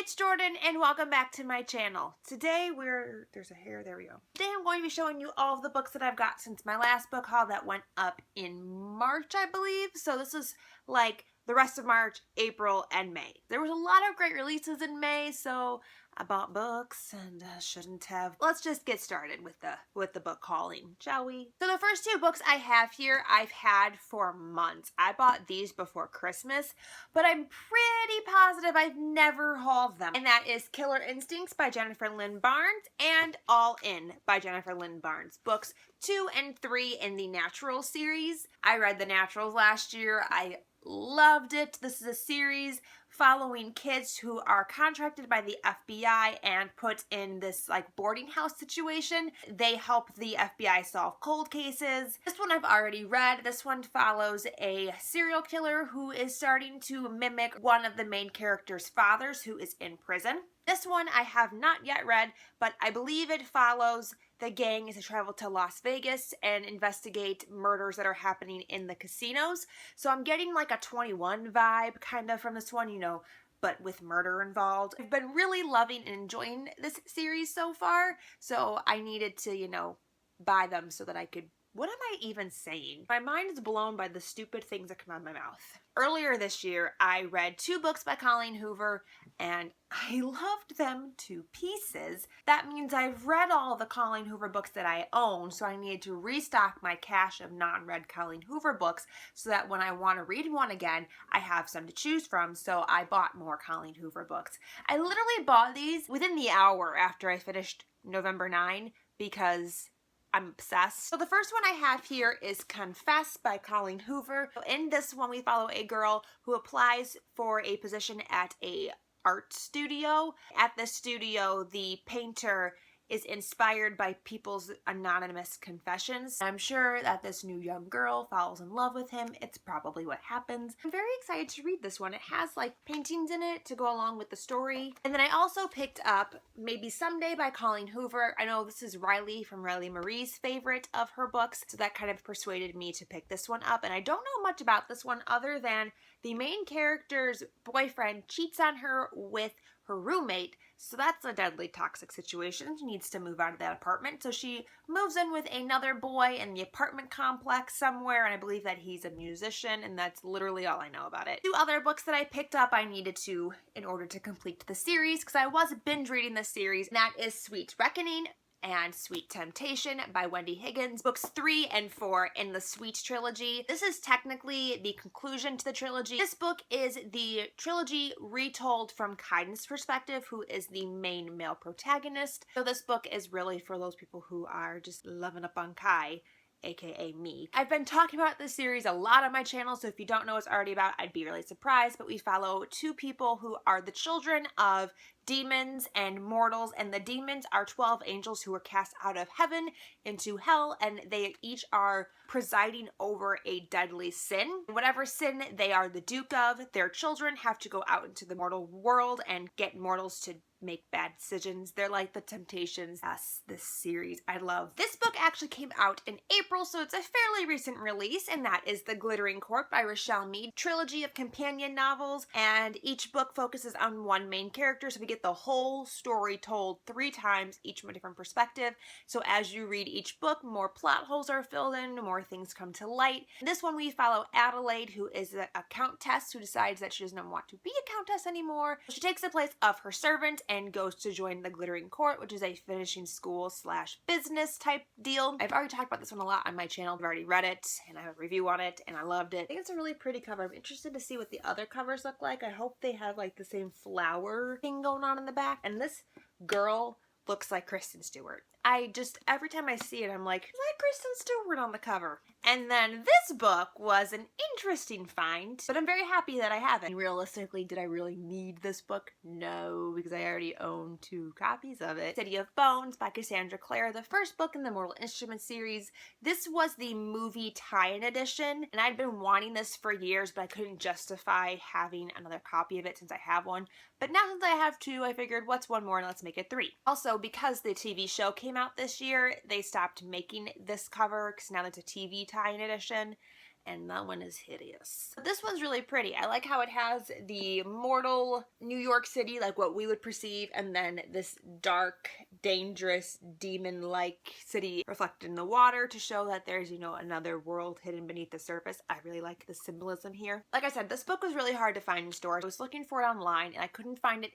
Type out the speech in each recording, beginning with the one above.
it's Jordan and welcome back to my channel. Today there's a hair, there we go. Today I'm going to be showing you all of the books that I've got since my last book haul that went up in March, I believe. So this is like the rest of March, April, and May. There was a lot of great releases in May, so I bought books and shouldn't have. Let's just get started with the book hauling, shall we? So the first two books I have here I've had for months. I bought these before Christmas, but I'm pretty positive I've never hauled them. And that is Killer Instincts by Jennifer Lynn Barnes and All In by Jennifer Lynn Barnes. Books 2 and 3 in the Natural series. I read the Naturals last year. I loved it. This is a series following kids who are contracted by the FBI and put in this like boarding house situation. They help the FBI solve cold cases. This one I've already read. This one follows a serial killer who is starting to mimic one of the main character's fathers who is in prison. This one I have not yet read, but I believe it follows the gang as they travel to Las Vegas and investigate murders that are happening in the casinos. So I'm getting like a 21 vibe kind of from this one, you know, but with murder involved. I've been really loving and enjoying this series so far, so I needed to, you know, buy them so that I could. What am I even saying? My mind is blown by the stupid things that come out of my mouth. Earlier this year, I read 2 books by Colleen Hoover, and I loved them to pieces. That means I've read all the Colleen Hoover books that I own, so I needed to restock my cache of non-read Colleen Hoover books so that when I want to read one again, I have some to choose from, so I bought more Colleen Hoover books. I literally bought these within the hour after I finished November 9 because I'm obsessed. So the first one I have here is Confess by Colleen Hoover. In this one, we follow a girl who applies for a position at a art studio. At the studio, the painter is inspired by people's anonymous confessions. I'm sure that this new young girl falls in love with him. It's probably what happens. I'm very excited to read this one. It has like paintings in it to go along with the story. And then I also picked up Maybe Someday by Colleen Hoover. I know this is Riley from Riley Marie's favorite of her books, so that kind of persuaded me to pick this one up. And I don't know much about this one other than the main character's boyfriend cheats on her with her roommate, so that's a deadly toxic situation. She needs to move out of that apartment, so she moves in with another boy in the apartment complex somewhere, and I believe that he's a musician, and that's literally all I know about it. 2 other books that I picked up I needed to in order to complete the series, because I was binge reading this series, and that is Sweet Reckoning and Sweet Temptation by Wendy Higgins, books 3 and 4 in the Sweet trilogy. This is technically the conclusion to the trilogy. This book is the trilogy retold from Kaiden's perspective, who is the main male protagonist. So this book is really for those people who are just loving up on Kai, aka me. I've been talking about this series a lot on my channel, so if you don't know what it's already about, I'd be really surprised, but we follow 2 people who are the children of demons and mortals, and the demons are 12 angels who were cast out of heaven into hell, and they each are presiding over a deadly sin. Whatever sin they are the duke of, their children have to go out into the mortal world and get mortals to make bad decisions. They're like the Temptations. Yes, this series I love. This book actually came out in April, so it's a fairly recent release, and that is The Glittering Court by Rochelle Mead, trilogy of companion novels, and each book focuses on one main character, so we get the whole story told 3 times, each from a different perspective. So as you read each book, more plot holes are filled in, more things come to light. In this one we follow Adelaide, who is a countess who decides that she doesn't want to be a countess anymore. She takes the place of her servant and goes to join the Glittering Court, which is a finishing school / business type deal. I've already talked about this one a lot on my channel. I've already read it and I have a review on it and I loved it. I think it's a really pretty cover. I'm interested to see what the other covers look like. I hope they have like the same flower thing going on in the back. And this girl looks like Kristen Stewart. Every time I see it, I'm like, is that Kristen Stewart on the cover? And then this book was an interesting find, but I'm very happy that I have it. And realistically, did I really need this book? No, because I already own 2 copies of it. City of Bones by Cassandra Clare, the first book in the Mortal Instruments series. This was the movie tie-in edition, and I'd been wanting this for years, but I couldn't justify having another copy of it since I have one. But now since I have 2, I figured, what's one more and let's make it 3. Also, because the TV show came out this year, they stopped making this cover because now it's a TV tie-in edition. and that one is hideous. This one's really pretty. I like how it has the mortal New York City, like what we would perceive, and then this dark, dangerous, demon-like city reflected in the water to show that there's, you know, another world hidden beneath the surface. I really like the symbolism here. Like I said, this book was really hard to find in stores. I was looking for it online and I couldn't find it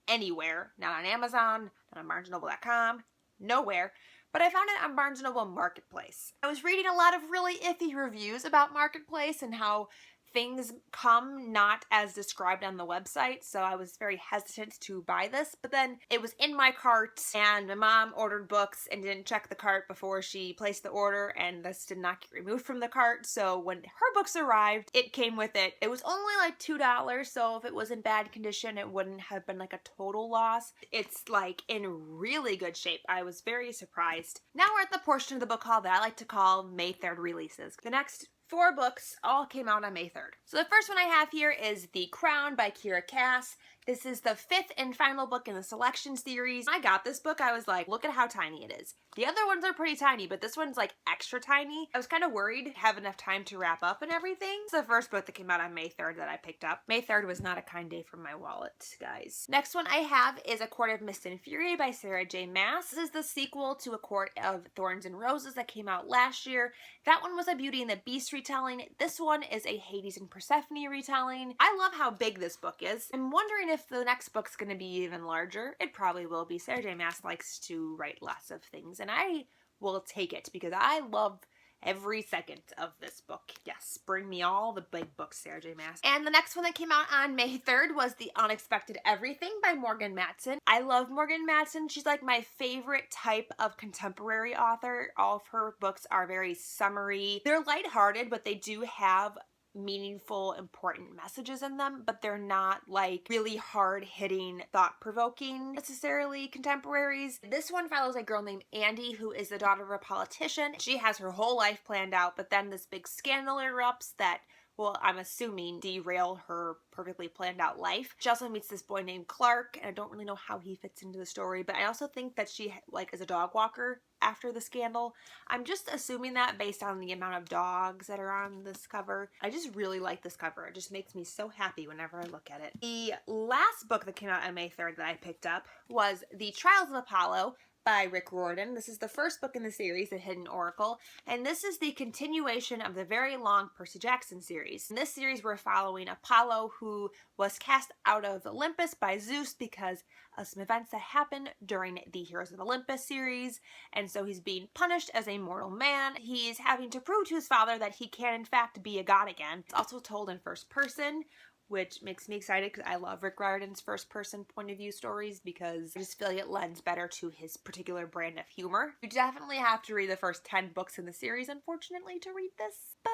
anywhere. Not on Amazon, not on BarnesandNoble.com, nowhere. But I found it on Barnes & Noble Marketplace. I was reading a lot of really iffy reviews about Marketplace and how things come not as described on the website, so I was very hesitant to buy this. But then it was in my cart, and my mom ordered books and didn't check the cart before she placed the order, and this did not get removed from the cart. So when her books arrived, it came with it. It was only like $2, so if it was in bad condition, it wouldn't have been like a total loss. It's like in really good shape. I was very surprised. Now we're at the portion of the book haul that I like to call May 3rd releases. The next 4 books all came out on May 3rd. So the first one I have here is The Crown by Kira Cass. This is the 5th and final book in the selection series. When I got this book, I was like, look at how tiny it is. The other ones are pretty tiny, but this one's like extra tiny. I was kind of worried to have enough time to wrap up and everything. It's the first book that came out on May 3rd that I picked up. May 3rd was not a kind day for my wallet, guys. Next one I have is A Court of Mist and Fury by Sarah J. Maas. This is the sequel to A Court of Thorns and Roses that came out last year. That one was a Beauty and the Beast retelling. This one is a Hades and Persephone retelling. I love how big this book is. I'm wondering if the next book's going to be even larger. It probably will be. Sarah J. Maas likes to write lots of things, and I will take it because I love every second of this book. Yes, bring me all the big books, Sarah J. Maas. And the next one that came out on May 3rd was The Unexpected Everything by Morgan Matson. I love Morgan Matson. She's like my favorite type of contemporary author. All of her books are very summery. They're lighthearted, but they do have meaningful, important messages in them, but they're not like really hard-hitting, thought-provoking necessarily contemporaries. This one follows a girl named Andy who is the daughter of a politician. She has her whole life planned out, but then this big scandal erupts that, well, I'm assuming derail her perfectly planned out life. She also meets this boy named Clark, and I don't really know how he fits into the story, but I also think that she like is a dog walker after the scandal. I'm just assuming that based on the amount of dogs that are on this cover. I just really like this cover. It just makes me so happy whenever I look at it. The last book that came out on May 3rd that I picked up was The Trials of Apollo by Rick Riordan. This is the first book in the series, The Hidden Oracle, and this is the continuation of the very long Percy Jackson series. In this series, we're following Apollo, who was cast out of Olympus by Zeus because of some events that happened during the Heroes of Olympus series, and so he's being punished as a mortal man. He's having to prove to his father that he can, in fact, be a god again. It's also told in first person, which makes me excited because I love Rick Riordan's first-person point of view stories because I just feel like it lends better to his particular brand of humor. You definitely have to read the first 10 books in the series, unfortunately, to read this, but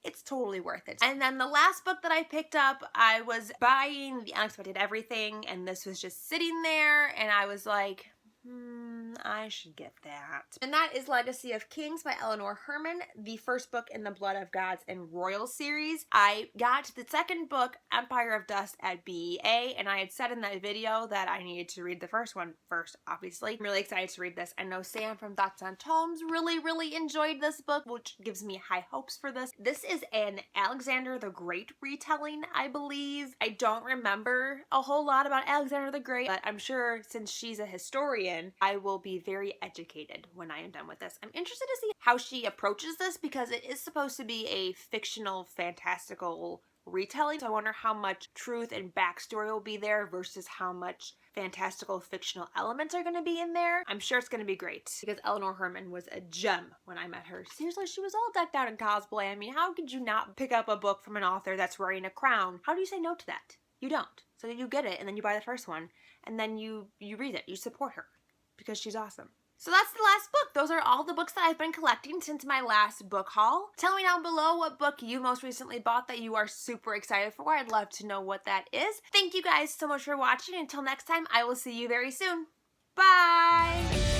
it's totally worth it. And then the last book that I picked up, I was buying The Unexpected Everything, and this was just sitting there, and I was like, I should get that. And that is Legacy of Kings by Eleanor Herman, the first book in the Blood of Gods and Royal series. I got the second book, Empire of Dust, at BEA, and I had said in that video that I needed to read the first one first, obviously. I'm really excited to read this. I know Sam from Thoughts on Tomes really enjoyed this book, which gives me high hopes for this. This is an Alexander the Great retelling, I believe. I don't remember a whole lot about Alexander the Great, but I'm sure since she's a historian, I will be very educated when I am done with this. I'm interested to see how she approaches this because it is supposed to be a fictional, fantastical retelling. So I wonder how much truth and backstory will be there versus how much fantastical fictional elements are going to be in there. I'm sure it's going to be great because Eleanor Herman was a gem when I met her. Seriously, she was all decked out in cosplay. I mean, how could you not pick up a book from an author that's wearing a crown? How do you say no to that? You don't. So you get it and then you buy the first one and then you read it. You support her because she's awesome. So that's the last book. Those are all the books that I've been collecting since my last book haul. Tell me down below what book you most recently bought that you are super excited for. I'd love to know what that is. Thank you guys so much for watching. Until next time, I will see you very soon. Bye!